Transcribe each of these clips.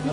You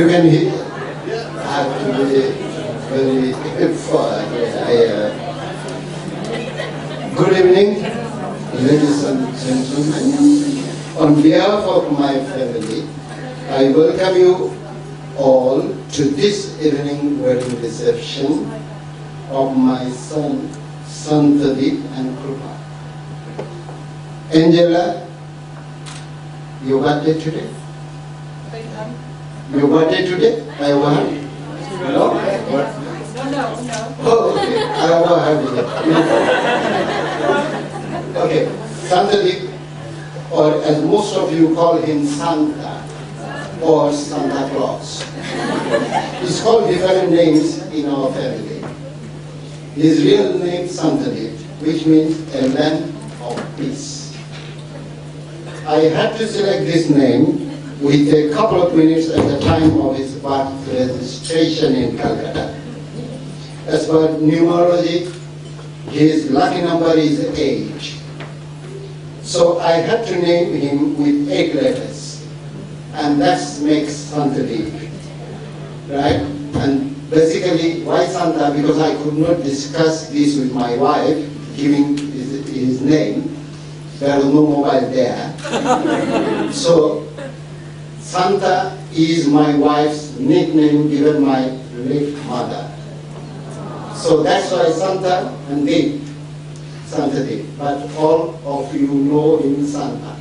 can hear. I have to be very good evening, ladies and gentlemen. On behalf of my family, I welcome you all to this evening wedding reception of my son, Santadi and Krupa. Angela, your birthday today? Your birthday today? I overheard? No? No. Oh, okay. I overheard it. Okay. Santadi, or as most of you call him Santa, or Santa Claus. He's called different names in our family. His real name is Santadi, which means a land of peace. I had to select this name with a couple of minutes at the time of his birth registration in Calcutta. As per numerology, his lucky number is 8. So I had to name him with 8 letters, and that makes Santadi, right? And basically, why Santa? Because I could not discuss this with my wife, giving his name. There was no mobile there. So Santa is my wife's nickname given my late mother. So that's why Santa and Dev, Santadi. But all of you know him Santa.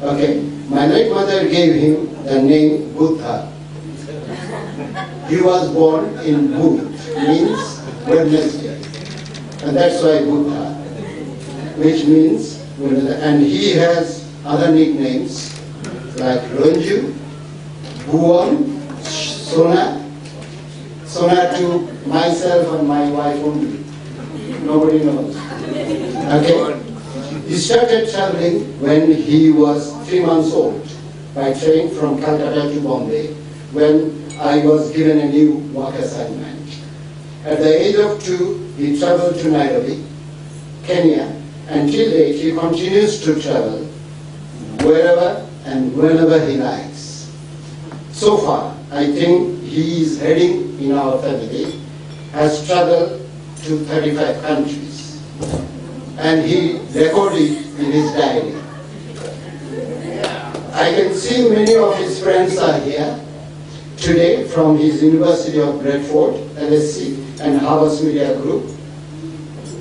Okay, my late mother gave him the name Buddha. He was born in Bud, means Wednesday. And that's why Buddha, which means, and he has other nicknames like Ronju, Buon, Sona to myself and my wife only. Nobody knows. Okay? He started traveling when he was 3 months old by train from Calcutta to Bombay when I was given a new work assignment. At the age of 2, he traveled to Nairobi, Kenya, and till date he continues to travel wherever and whenever he likes. So far, I think he is heading in our family, has traveled to 35 countries, and he recorded in his diary. I can see many of his friends are here today from his University of Bradford, LSC, and Harvard Media Group,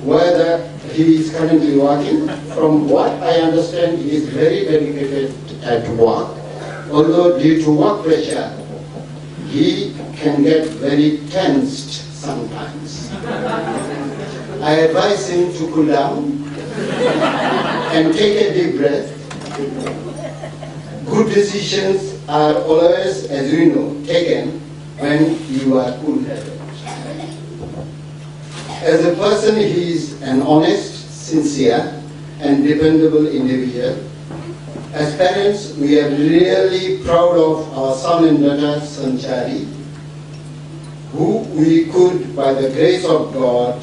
where he is currently working. From what I understand, he is very dedicated at work, although due to work pressure, he can get very tensed sometimes. I advise him to cool down and take a deep breath. Good decisions are always, as you know, taken when you are cool-headed. As a person, he is an honest, sincere, and dependable individual. As parents, we are really proud of our son and daughter, Sanchari, who we could, by the grace of God,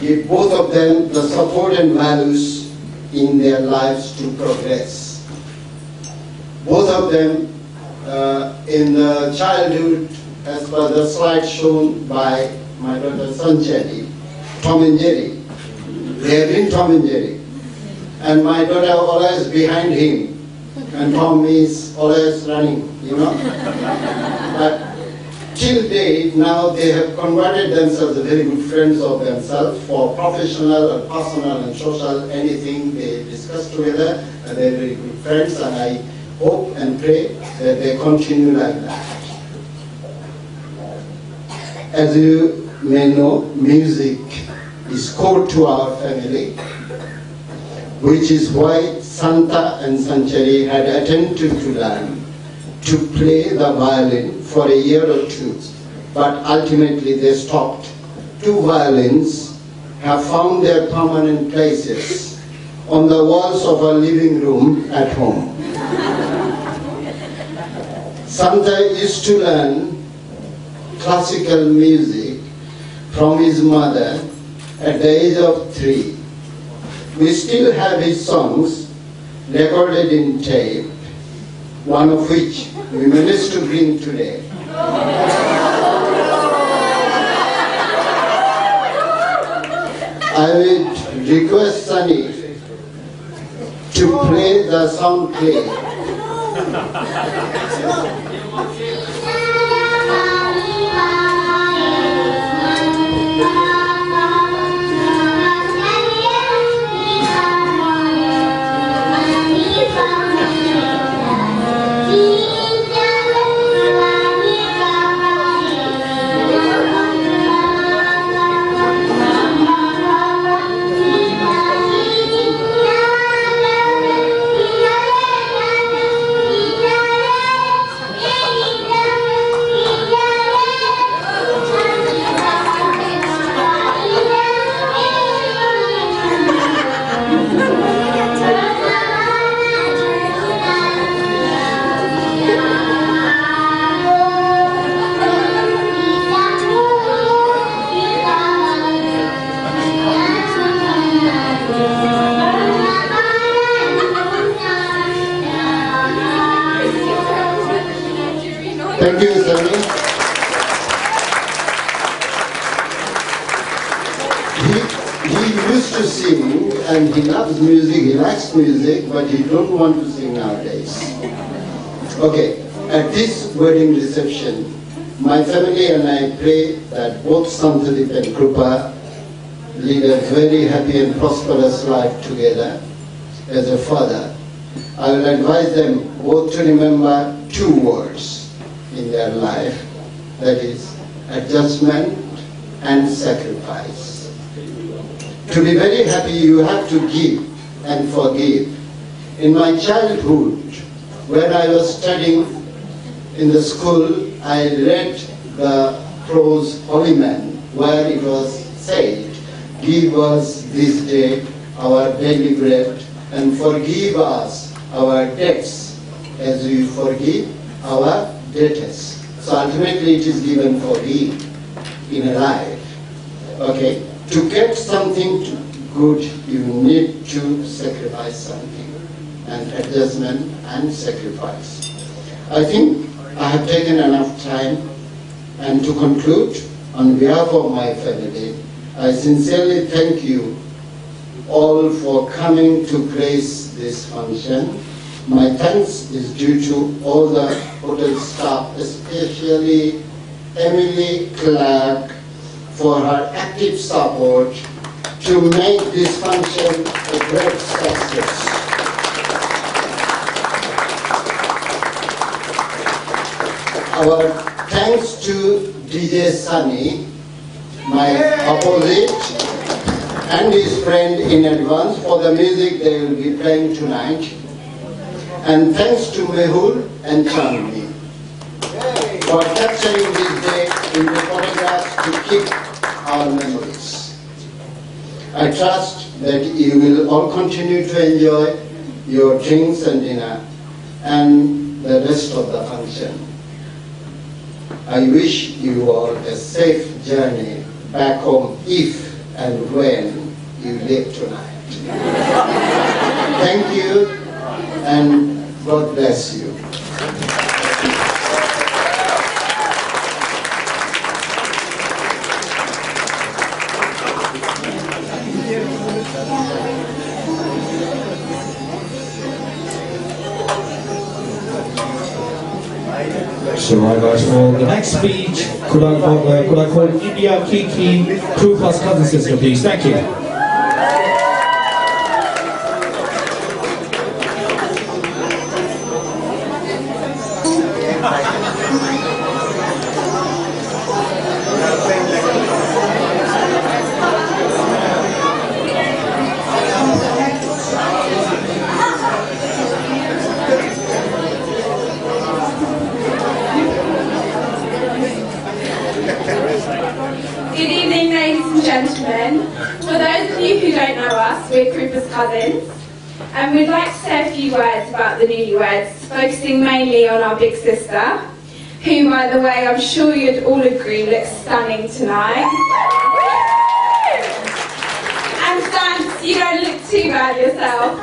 give both of them the support and values in their lives to progress. Both of them, in the childhood, as per the slide shown by my daughter Sanchari, Tom and Jerry. They have been Tom and Jerry. And my daughter always behind him, and Tom is always running, you know. But till date, now they have converted themselves as very good friends of themselves for professional and personal and social, anything they discuss together, and they're very good friends, and I hope and pray that they continue like that. As you may know, music is core to our family. which is why Santa and Sanchari had attempted to learn to play the violin for a year or two, but ultimately they stopped. 2 violins have found their permanent places on the walls of our living room at home. Santa used to learn classical music from his mother at the age of 3. We still have his songs recorded in tape, one of which we managed to bring today. I would request Sunny to play the sound play. Thank you, Sunny. He used to sing, and he loves music, he likes music, but he don't want to sing nowadays. Okay, at this wedding reception, my family and I pray that both Santadip and Krupa lead a very happy and prosperous life together. As a father, I will advise them both to remember 2 words in their life, that is adjustment and sacrifice. To be very happy, you have to give and forgive. In my childhood, when I was studying in the school, I read the prose Holy Man, where it was said, "Give us this day our daily bread, and forgive us our debts as we forgive our debtors." So ultimately it is given for thee in a life. Okay? To get something good, you need to sacrifice something. And adjustment and sacrifice. I think I have taken enough time. And to conclude, on behalf of my family, I sincerely thank you all for coming to grace this function. My thanks is due to all the hotel staff, especially Emily Clark, for her active support to make this function a great success. Our thanks to DJ Sunny, my opposite, and his friend in advance for the music they will be playing tonight. And thanks to Mehul and Chandni for capturing this day in the photographs to keep our memories. I trust that you will all continue to enjoy your drinks and dinner and the rest of the function. I wish you all a safe journey back home if and when you leave tonight. Thank you and God bless you. So right guys, for the next speech, could I call India Kiki, Krupa's cousin sister, please? Thank you. cousins. And we'd like to say a few words about the newlyweds, focusing mainly on our big sister, who, by the way, I'm sure you'd all agree looks stunning tonight. And thanks, you don't look too bad yourself.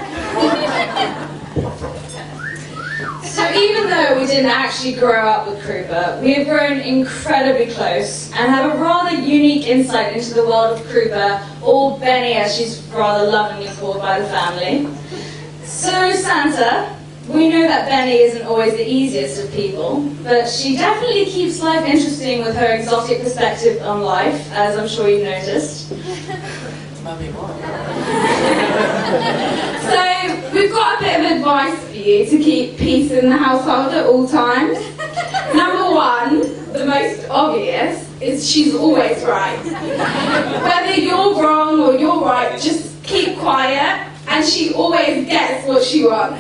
So even though we didn't actually grow up with Krupa, we have grown incredibly close and have a rather unique insight into the world of Krupa, or Benny as she's rather lovingly called by the family. So Santa, we know that Benny isn't always the easiest of people, but she definitely keeps life interesting with her exotic perspective on life, as I'm sure you've noticed. So we've got a bit of advice for you to keep peace in the household at all times. Number one, the most obvious, is she's always right. Whether you're wrong or you're right, just keep quiet, and she always gets what she wants.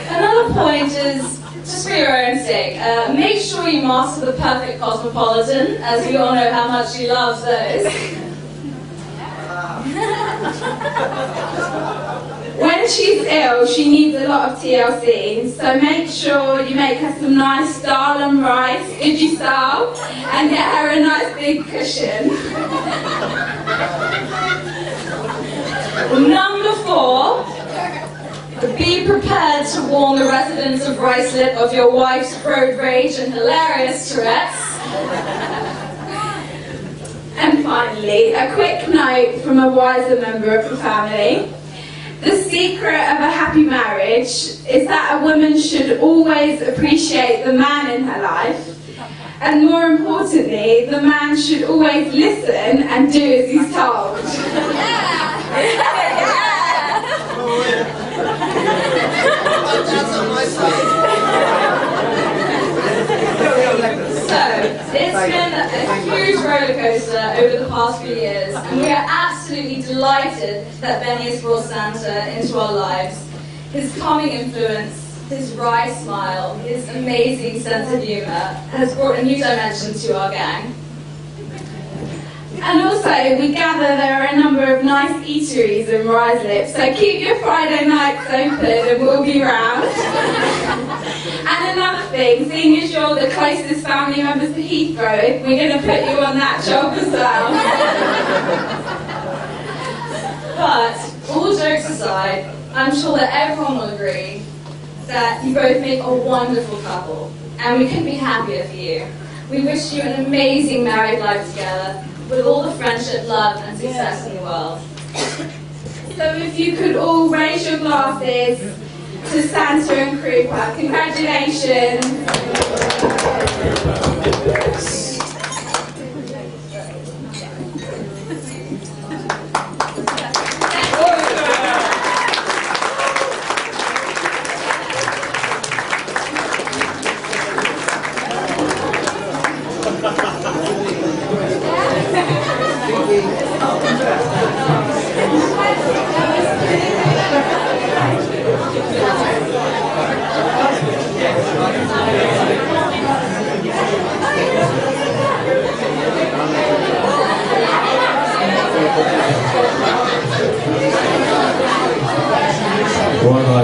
Another point is, just for your own sake, make sure you master the perfect cosmopolitan, as we all know how much she loves those. When she's ill, she needs a lot of TLC, so make sure you make her some nice dal and rice, Uji style, and get her a nice big cushion. Number 4, be prepared to warn the residents of Ruislip of your wife's road rage and hilarious Tourette's. And finally, a quick note from a wiser member of the family. The secret of a happy marriage is that a woman should always appreciate the man in her life, and more importantly, the man should always listen and do as he's told. So, it's been a huge roller coaster over the past few years, and we are absolutely delighted that Benny has brought Santa into our lives. His calming influence, his wry smile, his amazing sense of humour has brought a new dimension to our gang. And also, we gather there are a number of nice eateries in Ruislip, so keep your Friday nights open and we'll be round. And another thing, seeing as you're the closest family members to Heathrow, we're going to put you on that job as well. But, all jokes aside, I'm sure that everyone will agree that you both make a wonderful couple, and we couldn't be happier for you. We wish you an amazing married life together, with all the friendship, love and success in the world. So if you could all raise your glasses to Santa and Krupa. Congratulations.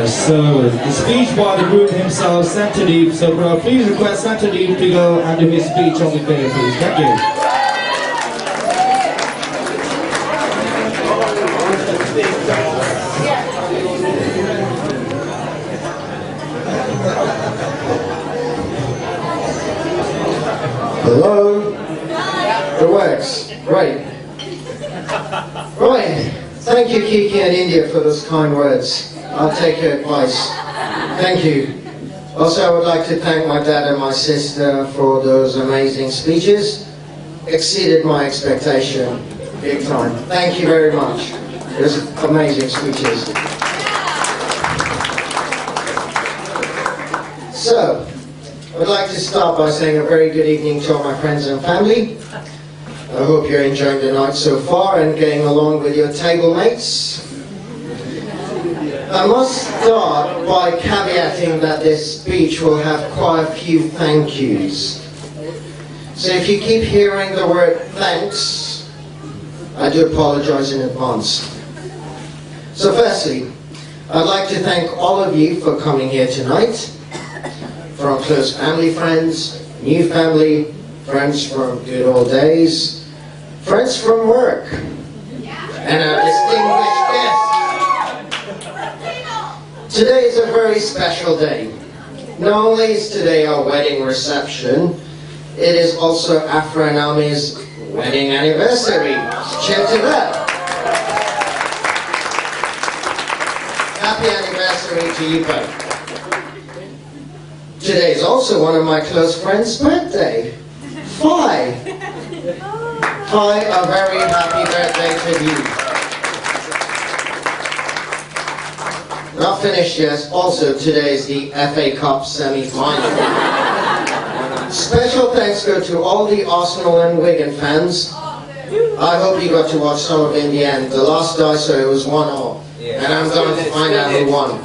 So, the speech by the groom himself, Santa Deep. So, please request Santa Deep to go and do his speech on the day, please. Thank you. Hello? It works. Great. Right. Thank you, Kiki and India, for those kind words. I'll take your advice. Thank you. Also, I would like to thank my dad and my sister for those amazing speeches. Exceeded my expectation, big time. Thank you very much. It was amazing speeches. So, I would like to start by saying a very good evening to all my friends and family. I hope you're enjoying the night so far and getting along with your table mates. I must start by caveating that this speech will have quite a few thank yous. So if you keep hearing the word thanks, I do apologize in advance. So firstly, I'd like to thank all of you for coming here tonight, from close family friends, new family, friends from good old days, friends from work, and our distinguished guests. Today is a very special day. Not only is today our wedding reception, it is also Afra and Ami's wedding anniversary. Cheers to that. Happy anniversary to you both. Today is also one of my close friends' birthday. Fi, a very happy birthday to you. Not finished yet. Also, today is the FA Cup semi-final. Special thanks go to all the Arsenal and Wigan fans. I hope you got to watch some of it in the end. The last die, so it was 1-1. And I'm going to find out who won.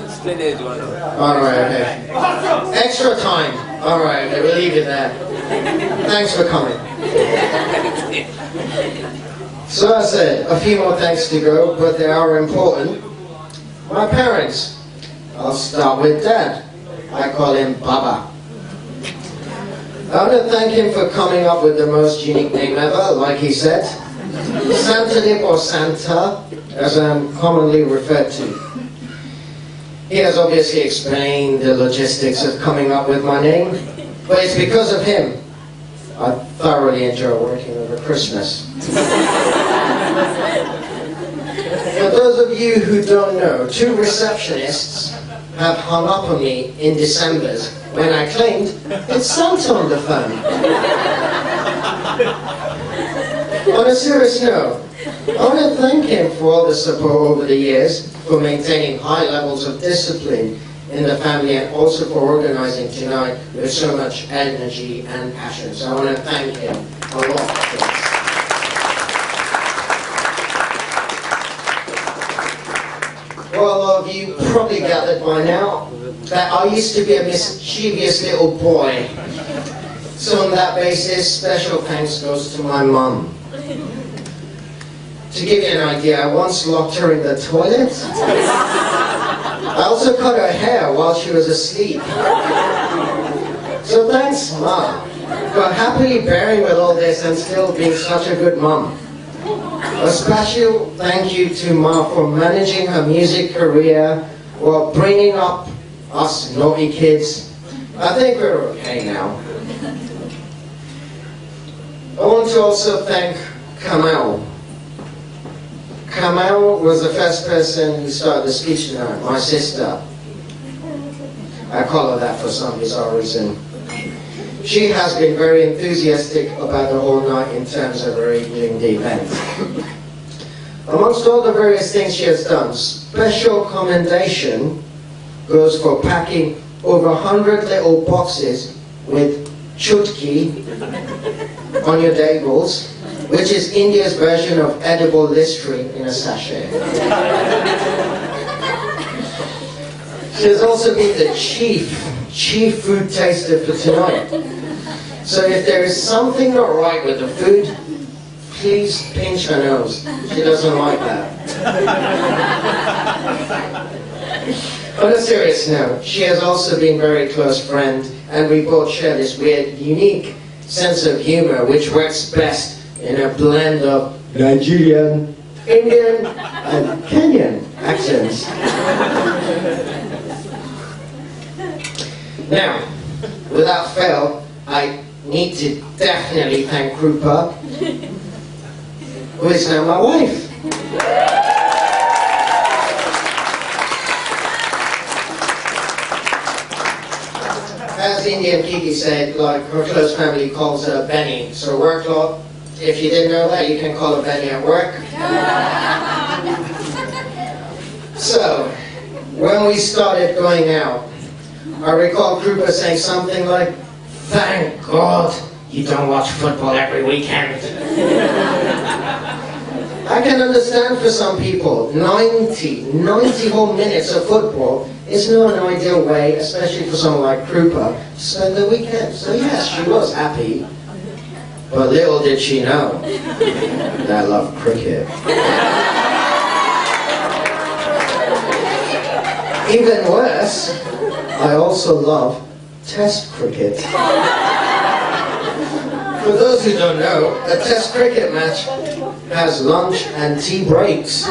Alright, okay. Extra time. Alright, okay, we'll leave it there. Thanks for coming. So as I said, a few more thanks to go, but they are important. My parents. I'll start with Dad. I call him Baba. I want to thank him for coming up with the most unique name ever, like he said. Santa Dip or Santa, as I'm commonly referred to. He has obviously explained the logistics of coming up with my name, but it's because of him I thoroughly enjoy working over Christmas. For those of you who don't know, 2 receptionists have hung up on me in December's when I claimed it's Santa on the phone. On a serious note, I want to thank him for all the support over the years, for maintaining high levels of discipline in the family, and also for organizing tonight with so much energy and passion. So I want to thank him a lot for this. Well, a lot of you probably gathered by now that I used to be a mischievous little boy. So on that basis, special thanks goes to my mum. To give you an idea, I once locked her in the toilet. I also cut her hair while she was asleep. So thanks, Mum, for happily bearing with all this and still being such a good mum. A special thank you to Ma for managing her music career while bringing up us naughty kids. I think we're okay now. I want to also thank Kamal. Kamal was the first person who started the speech tonight, my sister. I call her that for some bizarre reason. She has been very enthusiastic about the whole night in terms of arranging the event. Amongst all the various things she has done, special commendation goes for packing over 100 little boxes with chutki on your tables, which is India's version of edible Listerine in a sachet. She has also been the chief food taster for tonight. So if there is something not right with the food, please pinch her nose. She doesn't like that. On a serious note, she has also been a very close friend, and we both share this weird, unique sense of humor which works best in a blend of Nigerian, Indian, and Kenyan accents. Now, without fail, I need to definitely thank Krupa, who is now my wife. As Indian Kiki said, like her close family calls her Benny, so work lot. If you didn't know that, you can call her Benny at work. So, when we started going out, I recall Krupa saying something like, "Thank God you don't watch football every weekend." I can understand for some people, 90 whole minutes of football is not an ideal way, especially for someone like Krupa, to spend the weekend. So yes, she was happy. But little did she know that I love cricket. Even worse, I also love Test cricket. For those who don't know, a Test cricket match has lunch and tea breaks.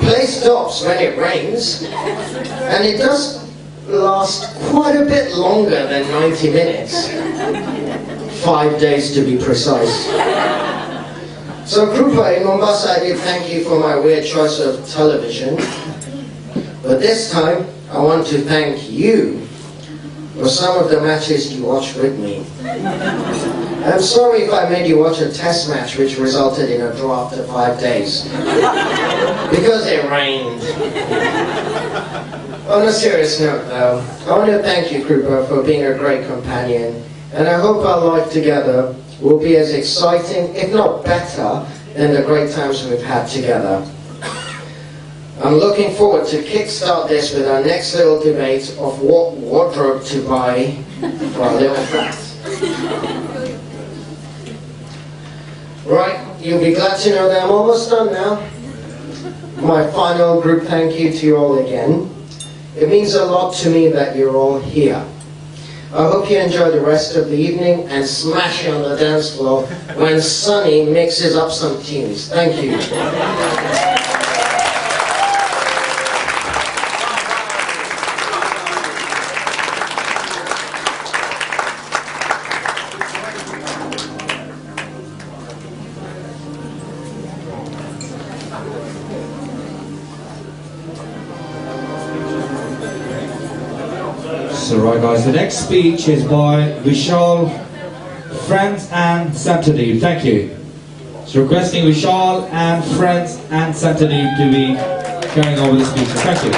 Play stops when it rains, and it does last quite a bit longer than 90 minutes. 5 days to be precise. So Krupa in Mombasa, I did thank you for my weird choice of television. But this time, I want to thank you for some of the matches you watched with me. I'm sorry if I made you watch a test match which resulted in a draw after 5 days. Because it rained. On a serious note though, I want to thank you, Krupa, for being a great companion. And I hope our life together will be as exciting, if not better, than the great times we've had together. I'm looking forward to kickstart this with our next little debate of what wardrobe to buy for our little frat. Right, you'll be glad to know that I'm almost done now. My final group thank you to you all again. It means a lot to me that you're all here. I hope you enjoy the rest of the evening and smash it on the dance floor when Sonny mixes up some tunes. Thank you. So right guys, the next speech is by Vishal, Friends and Saturday. Thank you. So requesting Vishal and Friends and Saturday to be carrying over the speech. Thank you.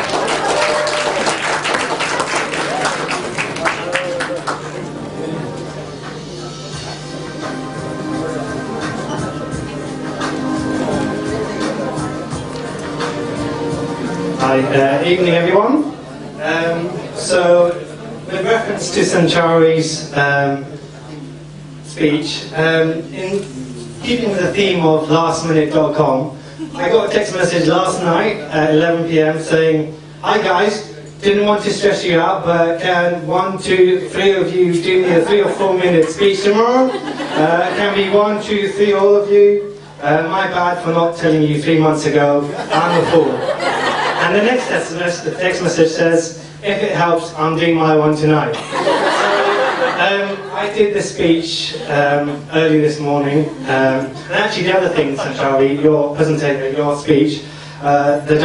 Hi, evening everyone. So, with reference to Sanchari's speech, in keeping with the theme of lastminute.com, I got a text message last night at 11 PM saying, "Hi guys, didn't want to stress you out, but can 1, 2, 3 of you do me a 3 or 4 minute speech tomorrow? Can be 1, 2, 3 all of you? My bad for not telling you 3 months ago, I'm a fool." And the next text message says, "If it helps, I'm doing my one tonight." I did the speech early this morning, and actually the other thing, Sanchari, your presentation, your speech, the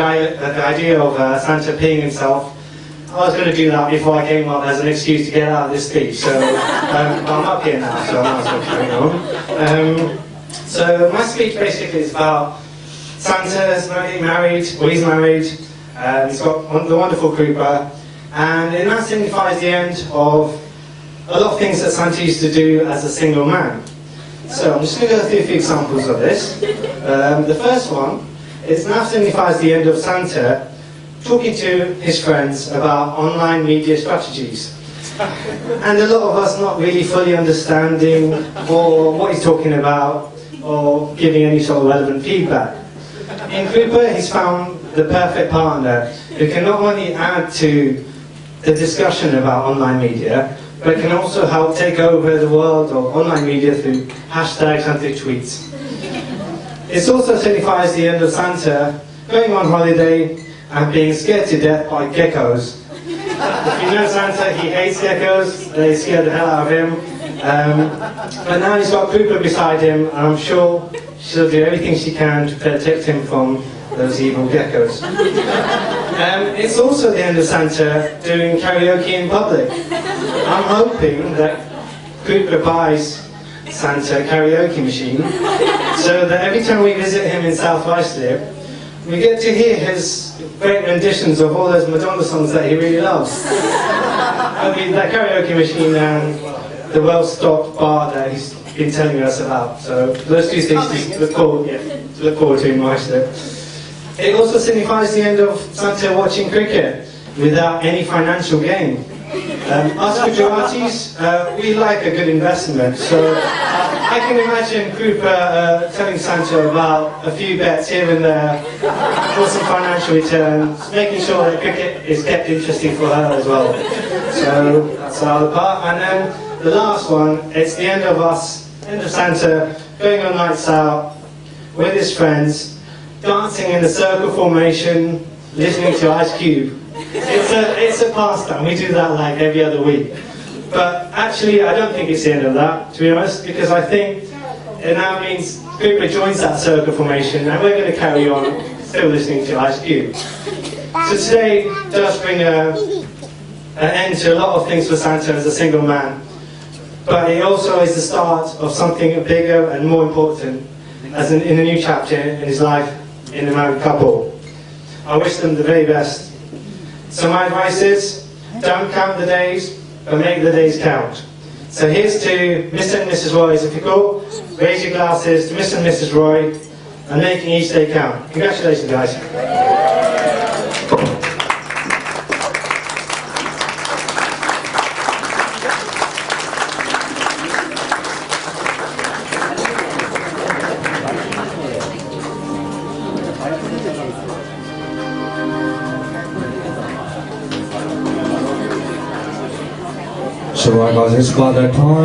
idea of Santa peeing himself, I was going to do that before I came up as an excuse to get out of this speech, so I'm up here now, so I might as well carry on. So my speech basically is about Santa's married, or he's married, he's got the wonderful Krupa, and it now signifies the end of a lot of things that Santa used to do as a single man. So I'm just going to go through a few examples of this. The first one, it now signifies the end of Santa talking to his friends about online media strategies. And a lot of us not really fully understanding or what he's talking about or giving any sort of relevant feedback. In Krupa, he's found the perfect partner who can not only add to the discussion about online media, but can also help take over the world of online media through hashtags and through tweets. It also signifies the end of Santa going on holiday and being scared to death by geckos. If you know Santa, he hates geckos, they scare the hell out of him. But now he's got Krupa beside him, and I'm sure she'll do everything she can to protect him from those evil geckos. It's also the end of Santa doing karaoke in public. I'm hoping that Krupa buys Santa a karaoke machine so that every time we visit him in South Islip, we get to hear his great renditions of all those Madonna songs that he really loves. I mean, that karaoke machine and the well-stocked bar that he's been telling us about. So those two things to look forward to in Islip. It also signifies the end of Santa watching cricket without any financial gain. Us Gujaratis, we like a good investment, so I can imagine Krupa telling Santa about a few bets here and there for some financial returns, making sure that cricket is kept interesting for her as well. So that's the other part. And then the last one, it's the end of Santa going on nights out with his friends, dancing in the circle formation, listening to Ice Cube. It's a pastime. We do that like every other week. But actually, I don't think it's the end of that, to be honest, because I think it now means Krupa joins that circle formation, and we're going to carry on still listening to Ice Cube. So today does bring an end to a lot of things for Santa as a single man, but it also is the start of something bigger and more important as in a new chapter in his life in a married couple. I wish them the very best. So my advice is, don't count the days, but make the days count. So here's to Mr. and Mrs. Roy Zifical. Raise your glasses to Mr. and Mrs. Roy, and making each day count. Congratulations, guys. So right guys, it's about that time.